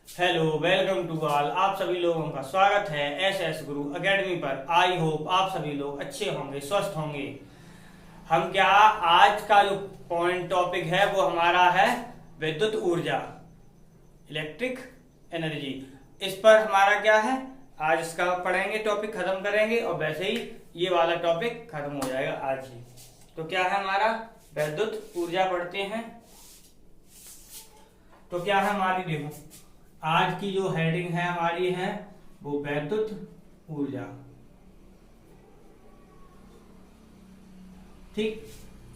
Hello, welcome to all. आप सभी लोगों का स्वागत है एस एस गुरु एकेडमी पर। आई होप आप सभी लोग अच्छे होंगे, स्वस्थ होंगे। हम क्या, आज का जो पॉइंट टॉपिक है वो हमारा है विद्युत ऊर्जा, इलेक्ट्रिक एनर्जी। इस पर हमारा क्या है, आज इसका पढ़ेंगे, टॉपिक खत्म करेंगे और वैसे ही ये वाला टॉपिक खत्म हो जाएगा आज ही। तो क्या है हमारा, विद्युत ऊर्जा पढ़ते हैं। तो क्या है हमारी, देखो आज की जो हेडिंग है हमारी है वो विद्युत ऊर्जा। ठीक,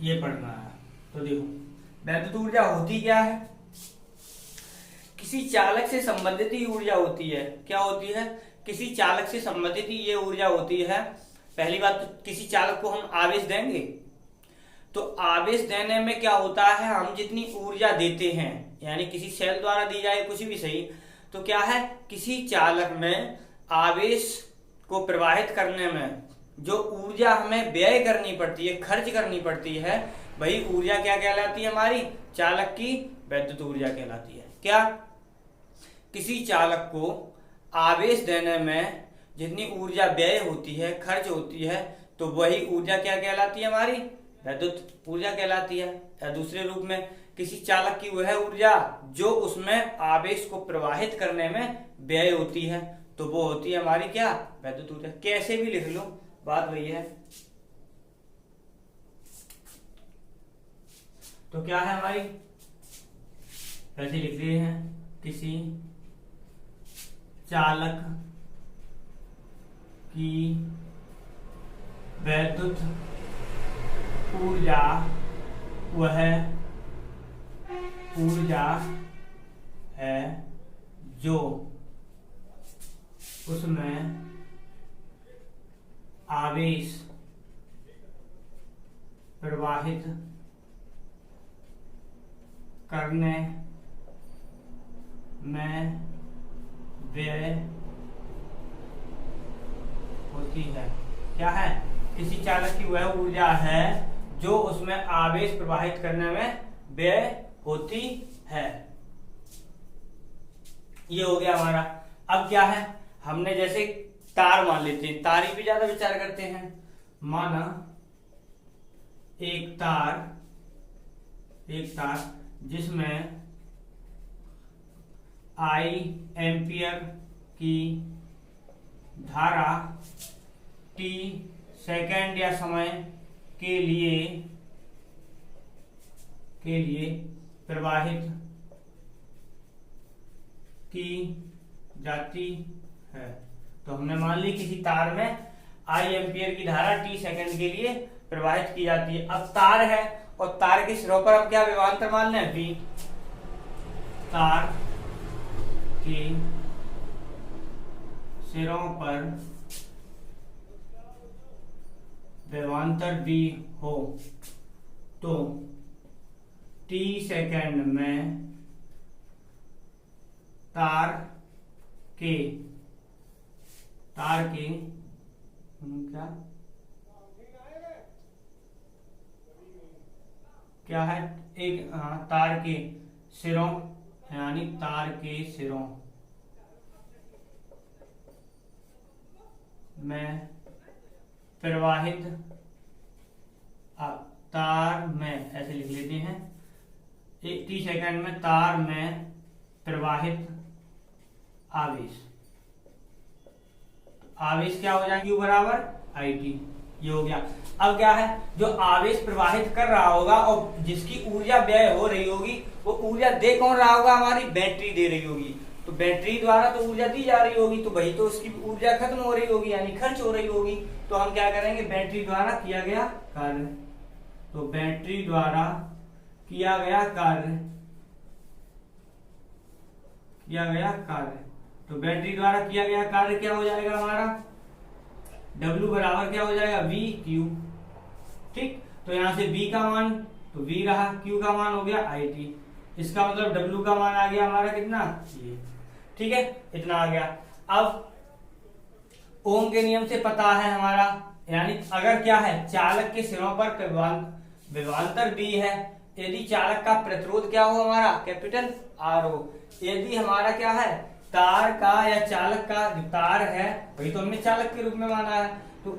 ये पढ़ना है। तो देखो विद्युत ऊर्जा होती क्या है, किसी चालक से संबंधित ही ऊर्जा होती है। क्या होती है, किसी चालक से संबंधित ही ये ऊर्जा होती है। पहली बात तो किसी चालक को हम आवेश देंगे, तो आवेश देने में क्या होता है, हम जितनी ऊर्जा देते हैं, यानी किसी सेल द्वारा दी जाए कुछ भी सही, तो क्या है, किसी चालक में आवेश को प्रवाहित करने में जो ऊर्जा हमें व्यय करनी पड़ती है, खर्च करनी पड़ती है, वही ऊर्जा क्या कहलाती है, हमारी चालक की विद्युत ऊर्जा कहलाती है। क्या, किसी चालक को आवेश देने में जितनी ऊर्जा व्यय होती है, खर्च होती है, तो वही ऊर्जा क्या कहलाती है, हमारी विद्युत ऊर्जा कहलाती है। या दूसरे रूप में, किसी चालक की वह ऊर्जा जो उसमें आवेश को प्रवाहित करने में व्यय होती है, तो वो होती है हमारी क्या, विद्युत ऊर्जा। कैसे भी लिख लो, बात वही है। तो क्या है हमारी, ऐसे लिख रहे हैं, किसी चालक की विद्युत ऊर्जा वह ऊर्जा है जो उसमें आवेश प्रवाहित करने में व्यय होती है। क्या है, किसी चालक की वह ऊर्जा है जो उसमें आवेश प्रवाहित करने में व्यय होती है। ये हो गया हमारा। अब क्या है, हमने जैसे तार मान लेते हैं, तारी पे ज्यादा विचार करते हैं। माना एक तार जिसमें I एम्पियर की धारा t सेकेंड या समय के लिए प्रवाहित की जाती है। तो हमने मान ली किसी तार में I एम्पियर की धारा t सेकेंड के लिए प्रवाहित की जाती है। अब तार है और तार के सिरों पर हम क्या विभवांतर मान लें, V। तार के सिरों पर विभवांतर V हो तो t सेकेंड में तार के क्या है, एक तार के सिरों, यानी तार के सिरों में प्रवाहित, तार में ऐसे लिख लेते हैं, एक टी सेकेंड में तार में प्रवाहित आवेश। आवेश क्या हो जाएगा, Q बराबर IT। ये हो गया। अब क्या है, जो आवेश प्रवाहित कर रहा होगा और जिसकी ऊर्जा व्यय हो रही होगी, वो ऊर्जा दे कौन रहा होगा, हमारी बैटरी दे रही होगी। तो बैटरी द्वारा तो ऊर्जा दी जा रही होगी, तो वही तो उसकी ऊर्जा खत्म हो रही होगी, यानी खर्च हो रही होगी। तो हम क्या करेंगे, बैटरी द्वारा किया गया कार्य। तो बैटरी द्वारा किया गया कार्य, तो बैटरी द्वारा किया गया कार्य क्या हो जाएगा हमारा, W बराबर क्या हो जाएगा, VQ। ठीक, तो यहां से V का मान तो V रहा, Q का मान हो गया IT। इसका मतलब W का मान आ गया हमारा कितना, ये। ठीक है, इतना आ गया। अब ओम के नियम से पता है हमारा, यानी अगर क्या है, चालक के सिरों पर विभवांतर V है, यदि चालक का प्रतिरोध क्या हो हमारा, कैपिटल R हो, यदि हमारा क्या है, तार का या चालक का, जो तार है वही तो हमने चालक के रूप में माना है, तो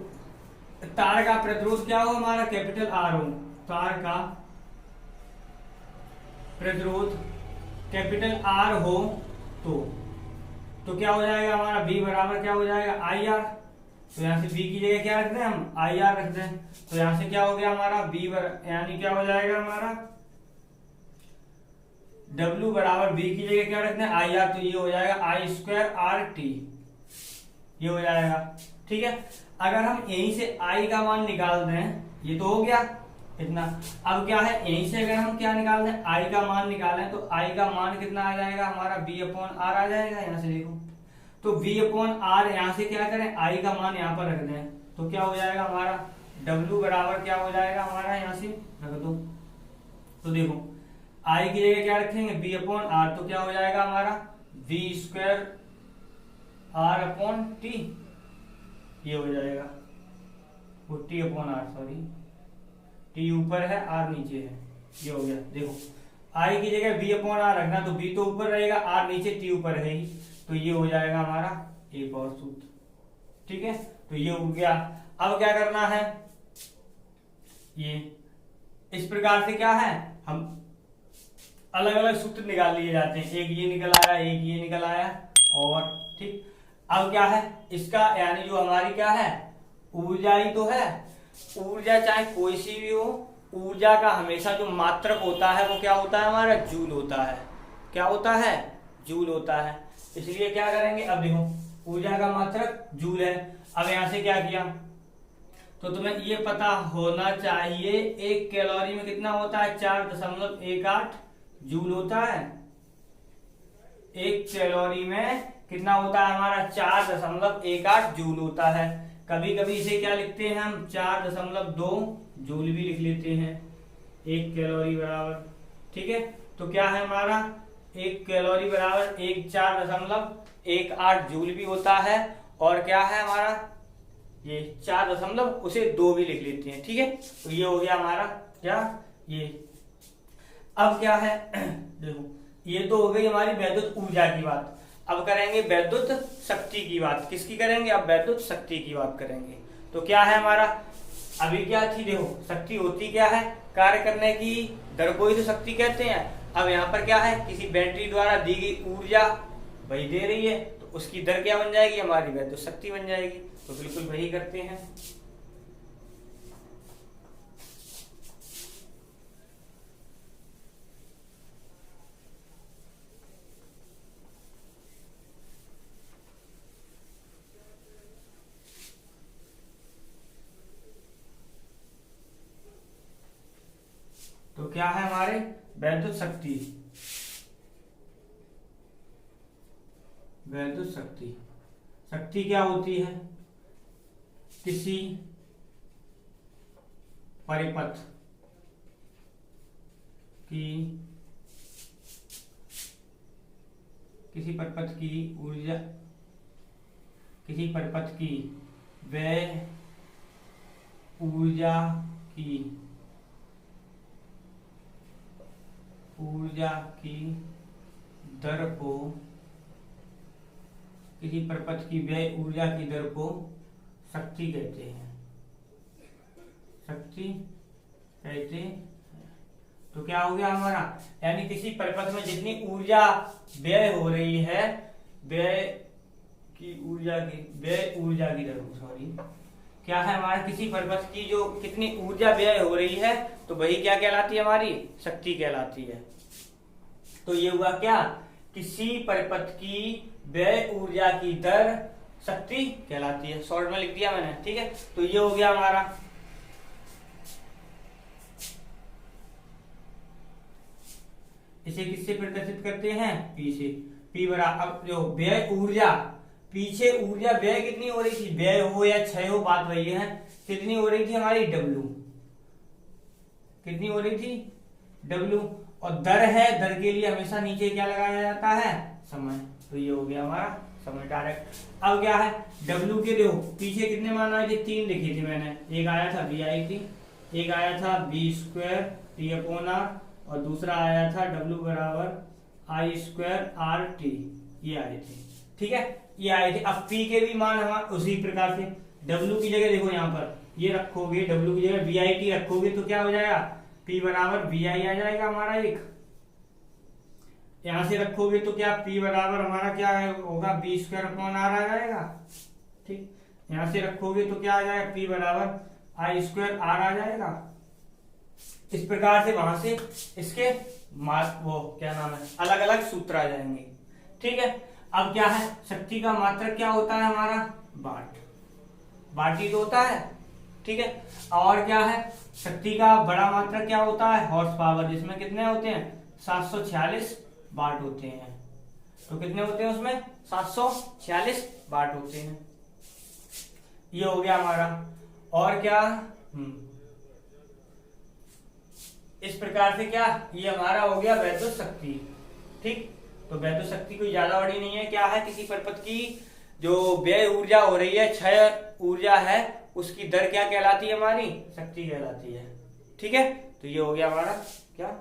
तार का प्रतिरोध क्या हो हमारा, कैपिटल आर हो। तार का प्रतिरोध कैपिटल आर हो तो क्या हो जाएगा हमारा, V बराबर क्या हो जाएगा, आई आर। तो यहाँ से V की जगह क्या रख दें हम, आई आर रख दें। तो यहाँ से क्या हो गया हमारा यानी क्या हो जाएगा हमारा, W बराबर V की जगह क्या रख दें, आई आर। तो ये हो जाएगा आई स्क्वायर आर टी, ये हो जाएगा। ठीक है, अगर हम यहीं से I का मान निकाल दें, ये तो हो गया इतना। अब क्या है, यहीं से अगर हम क्या निकाल दें, I का मान निकालें, तो I का मान कितना आ जाएगा हमारा, V अपॉन आर आ जाएगा। यहाँ से देखो, तो V अपॉन आर, यहाँ से क्या करें, I का मान यहाँ पर रख दें, तो क्या हो जाएगा हमारा, W बराबर क्या हो जाएगा हमारा, यहाँ से रख दो। तो देखो I की जगह क्या रखेंगे, V अपॉन आर, तो क्या हो जाएगा हमारा, V square R upon T, ये हो जाएगा, वो T upon R, sorry T ऊपर है आर नीचे है, ये हो गया। देखो आई की जगह V अपॉन आर रखना, तो V तो ऊपर रहेगा, आर नीचे, टी ऊपर है ही, तो ये हो जाएगा हमारा एक और सूत्र। ठीक है, तो ये हो गया। अब क्या करना है, ये इस प्रकार से क्या है, हम अलग अलग सूत्र निकाल लिए जाते हैं, एक ये निकल आया, एक ये निकल आया, और ठीक। अब क्या है इसका, यानी जो हमारी क्या है, ऊर्जा ही तो है। ऊर्जा चाहे कोई सी भी हो, ऊर्जा का हमेशा जो मात्रक होता है वो क्या होता है हमारा, जूल होता है। क्या होता है, जूल होता है। इसलिए क्या करेंगे, अब देखो ऊर्जा का मात्रक जूल है। अब यहां से क्या किया, तो तुम्हें ये पता होना चाहिए, एक कैलोरी में कितना होता है, 4.18 जूल होता है। एक कैलोरी में कितना होता है हमारा, 4.18 जूल होता है। कभी कभी इसे क्या लिखते हैं हम, 4.2 जूल भी लिख लेते हैं, एक कैलोरी बराबर। ठीक है, तो क्या है हमारा, एक कैलोरी बराबर 4.18 जूल भी होता है, और क्या है हमारा ये 4.2 भी लिख लेते हैं। ठीक है, तो ये हो गया हमारा क्या, ये। अब क्या है देखो, ये तो हो गई हमारी वैद्युत ऊर्जा की बात। अब करेंगे वैद्युत शक्ति की बात। किसकी करेंगे, अब वैद्युत शक्ति की बात करेंगे। तो क्या है हमारा, अभी क्या थी, देखो शक्ति होती क्या है, कार्य करने की दर को ही तो शक्ति कहते हैं। अब यहाँ पर क्या है, किसी बैटरी द्वारा दी गई ऊर्जा वही दे रही है, तो उसकी दर क्या बन जाएगी हमारी, वैद्युत शक्ति बन जाएगी। तो बिल्कुल वही करते हैं। तो क्या है हमारे, वैद्युत शक्ति। वैद्युत शक्ति, शक्ति क्या होती है, किसी परिपथ की ऊर्जा, किसी परिपथ की व्यय ऊर्जा की दर को, किसी परिपथ की व्यय ऊर्जा की दर को शक्ति कहते हैं, शक्ति कहते हैं। तो क्या हो गया हमारा, यानी किसी परिपथ में जितनी ऊर्जा व्यय हो रही है, व्यय ऊर्जा की दर, सॉरी, क्या है हमारा, किसी परिपथ की जो कितनी ऊर्जा व्यय हो रही है, तो वही क्या कहलाती है हमारी, शक्ति कहलाती है। तो ये हुआ क्या, किसी परिपथ की व्यय ऊर्जा की दर शक्ति कहलाती है। शॉर्ट में लिख दिया मैंने। ठीक है, तो ये हो गया हमारा। इसे किससे प्रदर्शित करते हैं, P से। P बराबर, अब जो व्यय ऊर्जा, पीछे ऊर्जा व्यय कितनी हो रही थी, व्यय हो या क्षय हो बात वही है, कितनी हो रही थी हमारी, W। कितनी हो रही थी, W। और दर है, दर के लिए हमेशा नीचे क्या लगाया जाता है, समय। तो ये हो गया हमारा समय डायरेक्ट। अब क्या है, W के लिए पीछे कितने मान आए थे, 3 लिखी थी मैंने। एक आया था VIT, एक आया था V square T upon R, और दूसरा आया था W बराबर आई स्क्वायर आर टी, ये आए थे। ठीक है, ये आए थे। अब पी के भी मान हम उसी प्रकार से डब्ल्यू की जगह देखो यहाँ पर ये रखोगे, डब्ल्यू की जगह वी आई टी रखोगे तो क्या हो जाएगा, पी बराबर वी आई आ जाएगा हमारा एक। यहां से रखोगे तो क्या पी बराबर हमारा क्या होगा, बी स्क्वायर अपॉन आर आ जाएगा। ठीक, यहां से रखोगे तो क्या आ जाएगा, पी बराबर आई स्क्वायर आर आ जाएगा। इस प्रकार से वहां से इसके वो क्या नाम है, अलग अलग सूत्र आ जाएंगे। ठीक है, अब क्या है, शक्ति का मात्रक क्या होता है हमारा, वाट, वाट ही तो होता है। ठीक है, और क्या है, शक्ति का बड़ा मात्रक क्या होता है, हॉर्स पावर, जिसमें कितने होते हैं, 746 वाट होते हैं। तो कितने होते हैं उसमें, 746 वाट होते हैं। ये हो गया हमारा। और क्या, इस प्रकार से क्या, ये हमारा हो गया वैद्युत शक्ति। ठीक, तो वैद्युत शक्ति कोई ज्यादा बड़ी नहीं है, क्या है, किसी परिपथ की जो व्यय ऊर्जा हो रही है, क्षय ऊर्जा है, उसकी दर क्या कहलाती है, हमारी शक्ति कहलाती है। ठीक है, तो ये हो गया हमारा क्या,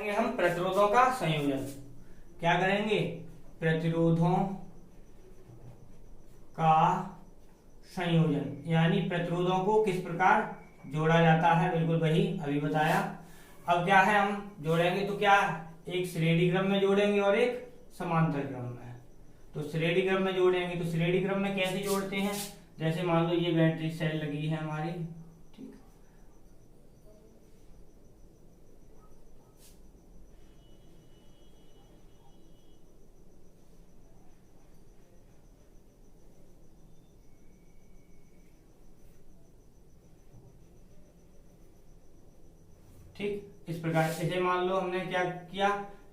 हम प्रतिरोधों का संयोजन। क्या करेंगे, प्रतिरोधों का संयोजन, यानी प्रतिरोधों को किस प्रकार जोड़ा जाता है, बिल्कुल वही अभी बताया। अब क्या है, हम जोड़ेंगे तो क्या, एक श्रेणी क्रम में जोड़ेंगे और एक समांतर क्रम में। तो श्रेणी क्रम में जोड़ेंगे तो श्रेणी क्रम में कैसे जोड़ते हैं, जैसे मान लो ये बैटरी सेल लगी है हमारी। ठीक, ठीक, इस प्रकार इसे मान लो हमने क्या किया,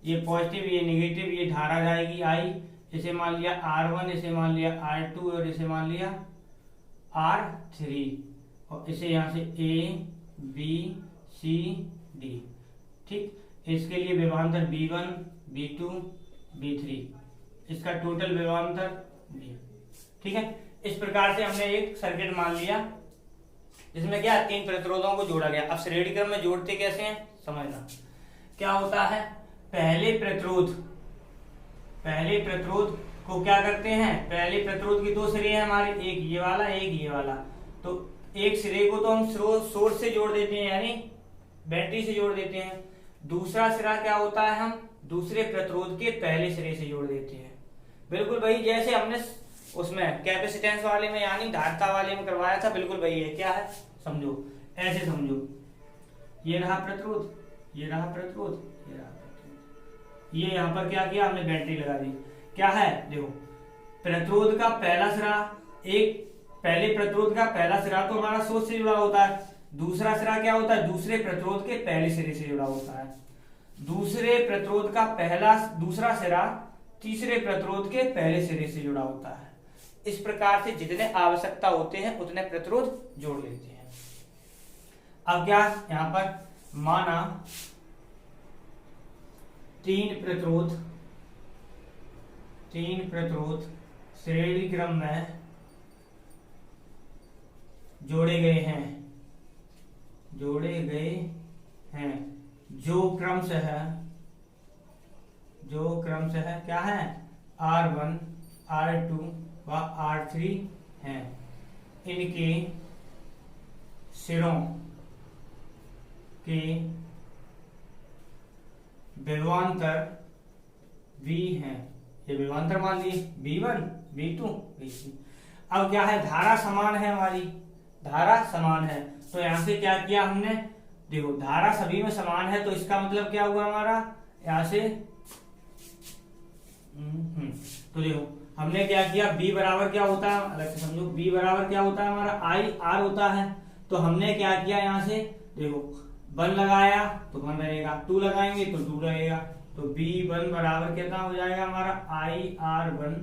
ये पॉजिटिव ये नेगेटिव, ये धारा जाएगी आई, इसे मान लिया R1, इसे मान लिया R2 और इसे मान लिया R3, और इसे यहां से A B C D। ठीक, इसके लिए विभवांतर B1 B2 B3, इसका टोटल विभवांतर B। ठीक है, इस प्रकार से हमने एक सर्किट मान लिया जिसमें क्या, तीन प्रतिरोधों को जोड़ा गया। अब श्रेणी क्रम में जोड़ते कैसे हैं, समझना। क्या होता है, पहले प्रतिरोध को क्या करते हैं, पहले प्रतिरोध की दो सिरे हैं हमारे, एक ये वाला एक ये वाला। तो एक सिरे को तो हम सोर्स से जोड़ देते हैं, यानी बैटरी से जोड़ देते हैं। दूसरा सिरा क्या होता है, हम दूसरे प्रतिरोध के पहले सिरे से जोड़ देते हैं। बिल्कुल वही जैसे हमने उसमें कैपेसिटेंस वाले में यानी धारिता वाले में करवाया था, बिल्कुल वही है। क्या है, समझो, ऐसे समझो, ये रहा प्रतिरोध, ये रहा प्रतिरोध, ये रहा प्रतिरोध, ये यहाँ पर क्या किया हमने, बैटरी लगा दी। क्या है, देखो, प्रतिरोध का पहला सिरा, एक पहले प्रतिरोध का पहला सिरा तो हमारा सोर्स से जुड़ा होता है, दूसरा सिरा क्या होता है, दूसरे प्रतिरोध के पहले सिरे से जुड़ा होता है। दूसरे प्रतिरोध का दूसरा सिरा तीसरे प्रतिरोध के पहले सिरे से जुड़ा होता है। इस प्रकार से जितने आवश्यकता होते हैं उतने प्रतिरोध जोड़ लेते हैं। अब क्या, यहां पर माना तीन प्रतिरोध श्रेणी क्रम में जोड़े गए हैं, जो क्रमशः क्या है, R1 R2 व R3 हैं। इनके सिरों के विभवांतर V हैं, ये विभवांतर मान लिए V1 V2 V3। अब क्या है, धारा समान है हमारी, धारा समान है, तो यहां से क्या किया हमने, देखो धारा सभी में समान है, तो इसका मतलब क्या हुआ हमारा, यहां से तो देखो हमने क्या किया, B बराबर क्या होता है, अलग से समझो, B बराबर क्या होता है हमारा, I R होता है। तो हमने क्या किया, यहाँ से देखो 1 लगाया तो 1 रहेगा, 2 लगाएंगे तो 2 रहेगा। तो B1 बराबर कितना हो जाएगा हमारा, IR1,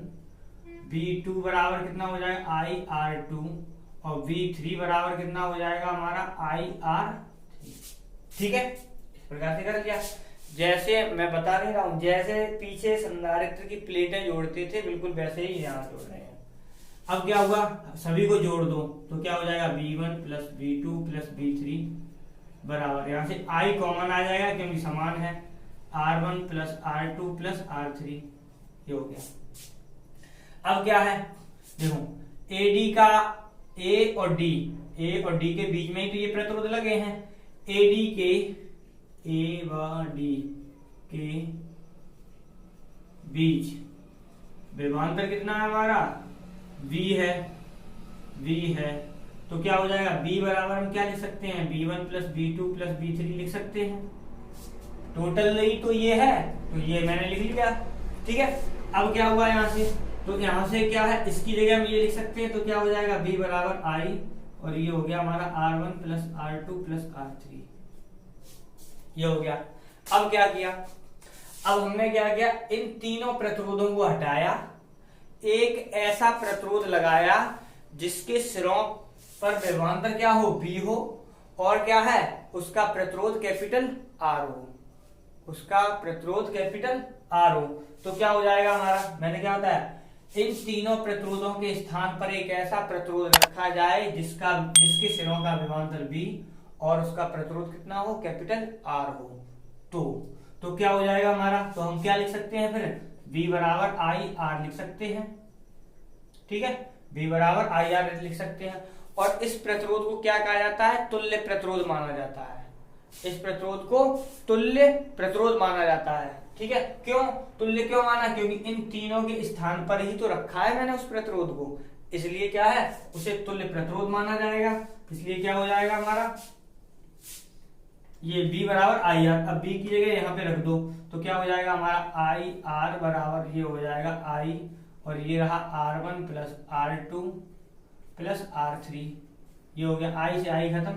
B2 बराबर कितना हो जाएगा, IR2, और V3 बराबर कितना हो जाएगा हमारा, IR3। ठीक है, इस प्रकार से कर लिया। जैसे मैं बता नहीं रहा हूं, जैसे पीछे संधारित्र की प्लेटें जोड़ते थे बिल्कुल वैसे ही यहाँ जोड़ रहे हैं। अब क्या हुआ, सभी को जोड़ दो तो क्या हो जाएगा V1 plus V2 plus V3 बराबर, यहाँ से I कॉमन आ जाएगा क्योंकि समान है, R1 plus R2 plus R3, ये हो गया। अब क्या है देखो, AD का A और D के बीच में ही तो ये प्रतिरोध लगे हैं, AD के A व D के बीच विभवांतर कितना है हमारा, V है, तो क्या हो जाएगा B बराबर हम क्या लिख सकते हैं, V1 plus V2 plus V3 लिख सकते हैं। टोटल ही तो ये है, तो ये मैंने लिख लिया, ठीक है। अब क्या हुआ यहाँ से, तो यहाँ से क्या है, इसकी जगह हम ये लिख सकते हैं, तो क्या हो जाएगा B बराबर I, और ये हो गया हमारा R1 plus R2 plus R3, ये हो गया। अब क्या किया, अब हमने क्या किया, इन तीनों प्रतिरोधों को हटाया, एक ऐसा प्रतिरोध लगाया जिसके सिरों पर विभवांतर क्या हो, V हो, और क्या है उसका प्रतिरोध कैपिटल R हो, उसका प्रतिरोध कैपिटल R हो। तो क्या हो जाएगा हमारा, मैंने क्या बताया, इन तीनों प्रतिरोधों के स्थान पर एक ऐसा प्रतिरोध रखा जाए जिसके सिरों का विभवांतर V और उसका प्रतिरोध कितना हो, कैपिटल R हो। तो क्या हो जाएगा हमारा, तो हम क्या लिख सकते हैं फिर, V बराबर IR लिख सकते हैं, ठीक है, V बराबर IR लिख सकते हैं। और इस प्रतिरोध को क्या कहा जाता है, तुल्य प्रतिरोध माना जाता है, इस प्रतिरोध को तुल्य प्रतिरोध माना जाता है, ठीक है। क्यों तुल्य क्यों माना, क्योंकि इन तीनों के स्थान पर ही तो रखा है मैंने उस प्रतिरोध को, इसलिए क्या है उसे तुल्य प्रतिरोध माना जाएगा। इसलिए क्या हो जाएगा हमारा, ये V बराबर IR, अब B की जगह यहाँ पे रख दो तो क्या हो जाएगा हमारा IR बराबर ये हो जाएगा I, और ये रहा R1 plus R2 plus R3, ये हो गया, I से I खत्म,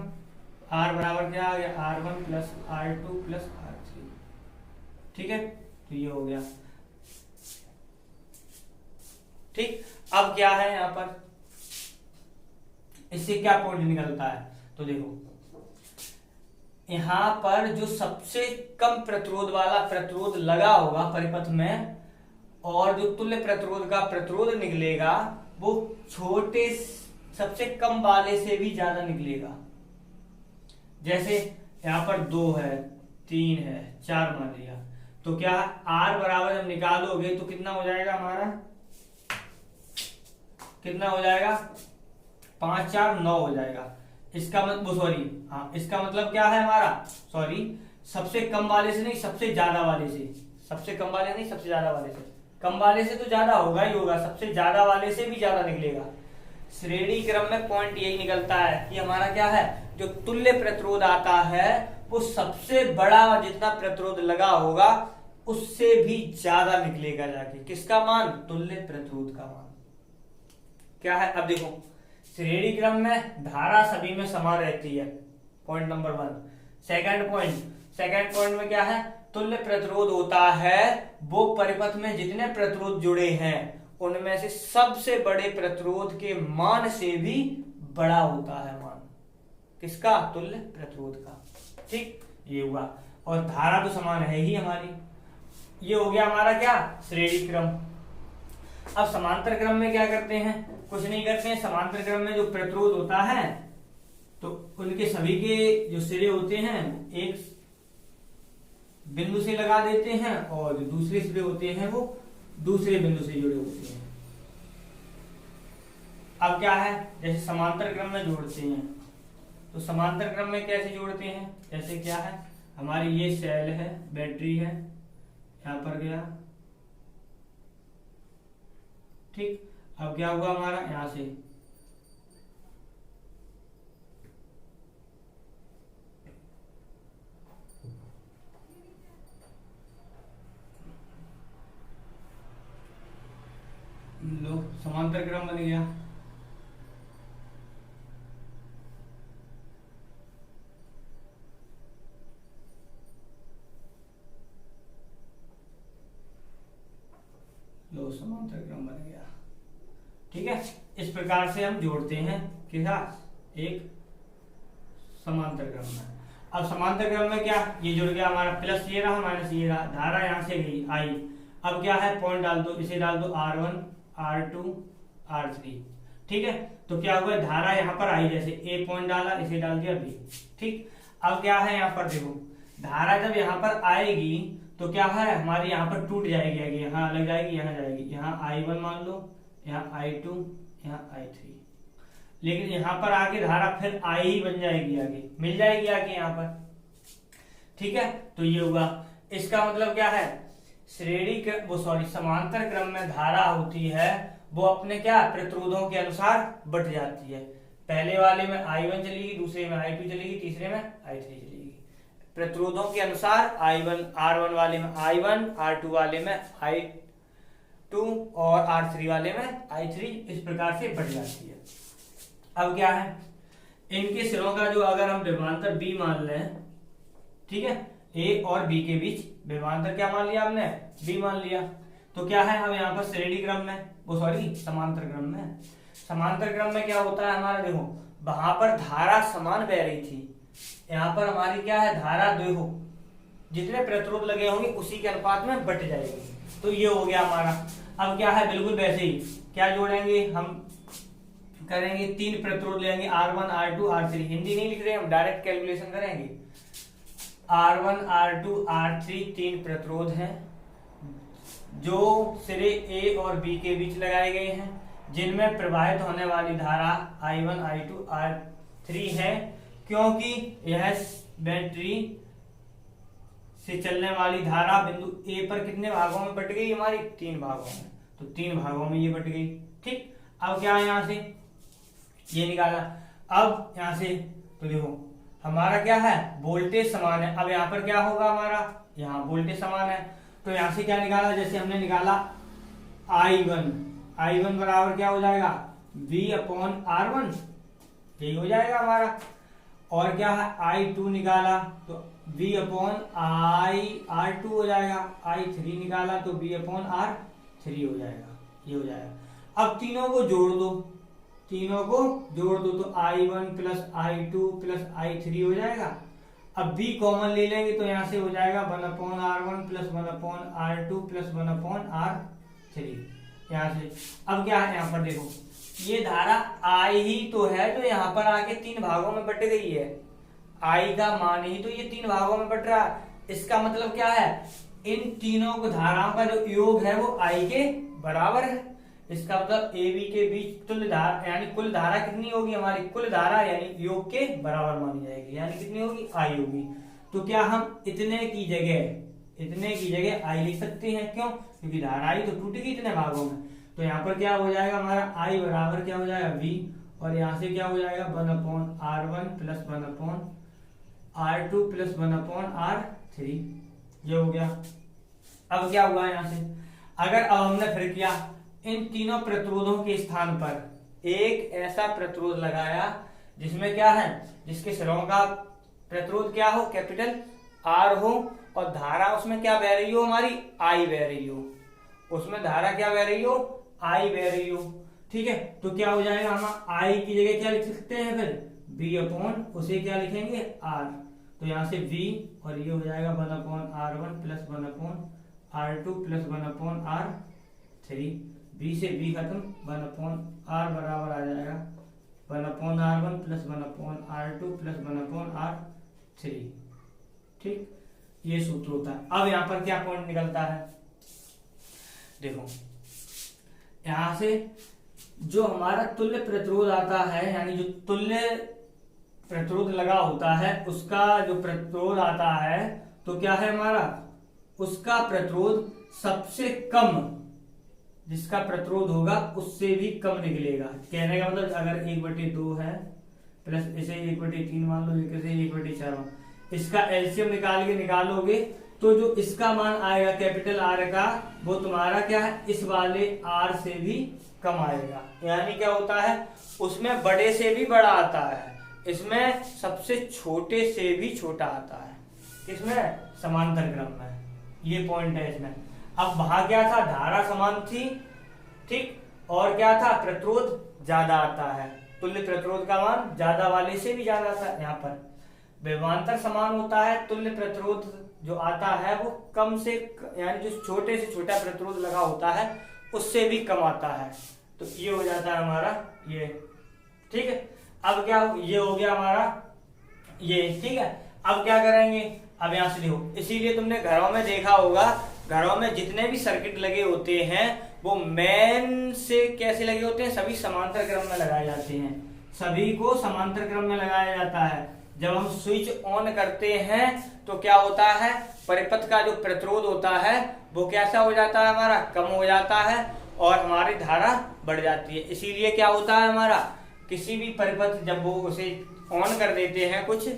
R बराबर क्या आ गया, R1 plus R2 plus R3, ठीक है, तो ये हो गया, ठीक। अब क्या है यहाँ पर, इससे क्या पॉइंट निकलता है, तो देखो यहां पर जो सबसे कम प्रतिरोध वाला प्रतिरोध लगा होगा परिपथ में, और जो तुल्य प्रतिरोध का प्रतिरोध निकलेगा वो छोटे सबसे कम वाले से भी ज्यादा निकलेगा। जैसे यहां पर 2 है, 3 है, 4 मान लिया, तो क्या R बराबर जब निकालोगे तो कितना हो जाएगा हमारा, कितना हो जाएगा, 5 4 9 हो जाएगा। इसका मतलब इसका मतलब क्या है हमारा, सबसे कम वाले से नहीं सबसे ज्यादा वाले से, सबसे कम वाले नहीं सबसे ज्यादा वाले से, कम वाले से तो ज्यादा होगा ही होगा, सबसे ज्यादा वाले से भी ज्यादा निकलेगा। श्रेणी क्रम में पॉइंट यही निकलता है कि हमारा क्या है, जो तुल्य प्रतिरोध आता है वो सबसे बड़ा जितना प्रतिरोध लगा होगा उससे भी ज्यादा निकलेगा जाके, किसका मान, तुल्य प्रतिरोध का मान। क्या है, अब देखो श्रेणी क्रम में धारा सभी में समान रहती है, पॉइंट नंबर 1। सेकंड पॉइंट में क्या है, तुल्य प्रतिरोध होता है वो परिपथ में जितने प्रतिरोध जुड़े हैं उनमें से सबसे बड़े प्रतिरोध के मान से भी बड़ा होता है मान, किसका, तुल्य प्रतिरोध का, ठीक, ये हुआ। और धारा तो समान है ही हमारी, ये हो गया हमारा क्या, श्रेणी क्रम। अब समांतर क्रम में क्या करते हैं, कुछ नहीं करते हैं। समांतर क्रम में जो प्रतिरोध होता है तो उनके सभी के जो सिरे होते हैं एक बिंदु से लगा देते हैं, और जो दूसरे सिरे होते हैं वो दूसरे बिंदु से जुड़े होते हैं। अब क्या है, जैसे समांतर क्रम में जोड़ते हैं, तो समांतर क्रम में कैसे जोड़ते हैं, जैसे क्या है, हमारी ये सेल है, बैटरी है, यहां पर गया, ठीक। अब क्या हुआ हमारा, यहां से लो समांतर क्रम बन गया। लो समांतर क्रम बन गया, ठीक है। इस प्रकार से हम जोड़ते हैं किसा, एक समांतर क्रम में। अब समांतर क्रम में क्या, ये जुड़ गया हमारा, प्लस ये रहा माइनस ये रहा, धारा यहाँ से गई आई। अब क्या है, पॉइंट डाल दो, इसे डाल दो R1 R2 R3, ठीक है। तो क्या हुआ, धारा यहाँ पर आई, जैसे ए पॉइंट डाला, इसे डाल दिया बी, ठीक। अब क्या है यहाँ पर देखो, धारा जब यहाँ पर आएगी तो क्या है, हमारी यहाँ पर टूट जाएगी, आगे यहाँ लग जाएगी, यहाँ जाएगी, यहाँ I1 मान लो, यहाँ I2, यहाँ I3, लेकिन यहाँ पर आके धारा फिर I ही बन जाएगी, आगे मिल जाएगी आगे यहाँ पर, ठीक है। तो ये हुआ, इसका मतलब क्या है, समांतर क्रम में धारा होती है वो अपने क्या प्रतिरोधों के अनुसार बट जाती है। पहले वाले में I1 चलेगी, दूसरे में I2 चलेगी, तीसरे में I3 चलेगी। प्रतिरोधों के अनुसार I1 R1 वाले में I1, R2 वाले में I2 और R3 वाले में I3, इस प्रकार से बढ़ जाती है। अब क्या है, इनके सिरों का जो अगर हम विभवांतर B मान लें, ठीक है, A और B के बीच विभवांतर क्या मान लिया हमने, B मान लिया। तो क्या है, अब यहाँ पर श्रेणी क्रम में, समांतर क्रम में, समांतर क्रम में क्या होता है हमारा, देखो वहां पर धारा समान बह रही थी, यहाँ पर हमारी क्या है, धारा देखो जितने प्रतिरोध लगे होंगे उसी के अनुपात में बट जाएगी। तो ये हो गया हमारा। अब क्या है, बिल्कुल वैसे ही क्या जोड़ेंगे, हम करेंगे 3 प्रतिरोध लेंगे, R1 R2 R3, हिंदी नहीं लिख रहे, हम डायरेक्ट कैलकुलेशन करेंगे। R1 R2 R3 3 प्रतिरोध हैं जो सिरे A और B के बीच लगाए गए हैं, जिनमें प्रवाहित होने वाली धारा I1 I2 R3 है, क्योंकि यह बैटरी से चलने वाली धारा बिंदु A पर कितने भागों में बट गई, हमारी 3 भागों में। तो 3 भागों में ये बट गई, ठीक। अब क्या है, यहां से ये निकाला, अब यहां से तो देखो हमारा क्या है, वोल्टेज समान है। अब यहाँ पर क्या होगा हमारा, यहाँ वोल्टेज समान है, तो यहां से क्या निकाला, जैसे हमने निकाला I1 बराबर क्या हो जाएगा, V/R1, यही हो जाएगा हमारा। और क्या है, I2 निकाला तो V/R2 हो जाएगा, I3 निकाला तो V/R3 हो जाएगा, ये हो जाएगा। अब तीनों को जोड़ दो, तो I1 plus I2 plus I3 हो जाएगा। अब B कॉमन ले लेंगे तो यहां से हो जाएगा 1/R1 plus 1/R2 plus 1/R3, यहां से। अब क्या है, यहाँ पर देखो ये धारा I ही तो है जो यहाँ पर आके 3 भागों में बट गई है, I का मान ही तो ये 3 भागों में बट रहा है। इसका मतलब क्या है, इन तीनों को धाराओं का जो योग है वो I के बराबर है। इसका मतलब AB के बीच तुल्य धारा, यानी कुल धारा कितनी होगी हमारी, कुल धारा यानी योग के बराबर मानी जाएगी, यानी कितनी होगी, I होगी। तो क्या हम इतने की जगह I लिख सकते हैं, क्यों, क्योंकि धारा ही तो टूट गई इतने भागों में। तो यहाँ पर क्या हो जाएगा हमारा, I बराबर क्या हो जाएगा V, और यहाँ से क्या हो जाएगा 1/R1 plus 1/R2 plus 1/R3, ये हो गया। अब क्या हुआ यहाँ से, अगर अब हमने फिर किया, इन तीनों प्रतिरोधों के स्थान पर एक ऐसा प्रतिरोध लगाया जिसमें क्या है, जिसके सिरों का प्रतिरोध क्या हो, कैपिटल R हो, और धारा उसमें क्या बह रही हो, हमारी I बह रही हो, उसमें धारा क्या बह रही हो, I बह रही हो, ठीक है। तो क्या हो जाएगा, हम I की जगह क्या लिख सकते हैं, फिर V/ उसे क्या लिखेंगे, R। तो यहां से V और ये हो जाएगा 1/R1 plus 1/R2 plus 1/R3, B से B खत्म, 1/R बराबर आ जाएगा 1/R1 plus 1/R2 plus 1/R3, ठीक। ये सूत्र होता है। अब यहाँ पर क्या पॉइंट निकलता है, देखो यहां से जो हमारा तुल्य प्रतिरोध आता है, यानी जो तुल्य प्रतिरोध लगा होता है उसका जो प्रतिरोध आता है, तो क्या है हमारा, उसका प्रतिरोध सबसे कम, जिसका प्रतिरोध होगा उससे भी कम निकलेगा। कहने का मतलब अगर 1/2 है प्लस इसे 1/3 मान लो, इसे 1/4 मान, इसका एलसीएम निकालोगे तो जो इसका मान आएगा कैपिटल R का, वो तुम्हारा क्या है, इस वाले R से भी कम आएगा। यानी क्या होता है, उसमें बड़े से भी बड़ा आता है, इसमें सबसे छोटे से भी छोटा आता है, इसमें समांतर क्रम में, ये पॉइंट है इसमें। अब वहां क्या था, धारा समान थी, ठीक, और क्या था, प्रतिरोध ज्यादा आता है, तुल्य प्रतिरोध का मान ज्यादा वाले से भी ज्यादा आता है। यहाँ पर विभवांतर समान होता है, तुल्य प्रतिरोध जो आता है वो कम से यानी जो छोटे से छोटा प्रतिरोध लगा होता है उससे भी कम आता है। तो ये हो जाता है हमारा ये, ठीक है। अब क्या, ये हो गया हमारा ये, ठीक है। अब क्या करेंगे, अब यहां से देखो, इसीलिए तुमने घरों में देखा होगा, घरों में जितने भी सर्किट लगे होते हैं वो मेन से कैसे लगे होते हैं, सभी समांतर क्रम में लगाए जाते हैं, सभी को समांतर क्रम में लगाया जाता है। जब हम स्विच ऑन करते हैं तो क्या होता है, परिपथ का जो प्रतिरोध होता है वो कैसा हो जाता है, हमारा कम हो जाता है और हमारी धारा बढ़ जाती है। इसीलिए क्या होता है हमारा, किसी भी परिपथ जब वो उसे ऑन कर देते हैं, कुछ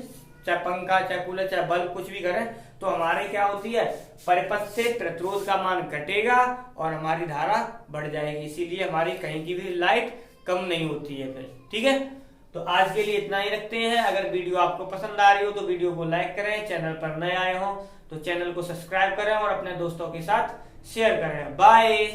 चाहे पंखा चाहे कूलर चाहे बल्ब कुछ भी करें, तो हमारे क्या होती है, परिपथ से प्रतिरोध का मान घटेगा और हमारी धारा बढ़ जाएगी। इसीलिए हमारी कहीं की भी लाइट कम नहीं होती है फिर, ठीक है। तो आज के लिए इतना ही रखते हैं। अगर वीडियो आपको पसंद आ रही हो तो वीडियो को लाइक करें, चैनल पर नए आए हो तो चैनल को सब्सक्राइब करें और अपने दोस्तों के साथ शेयर करें। बाय।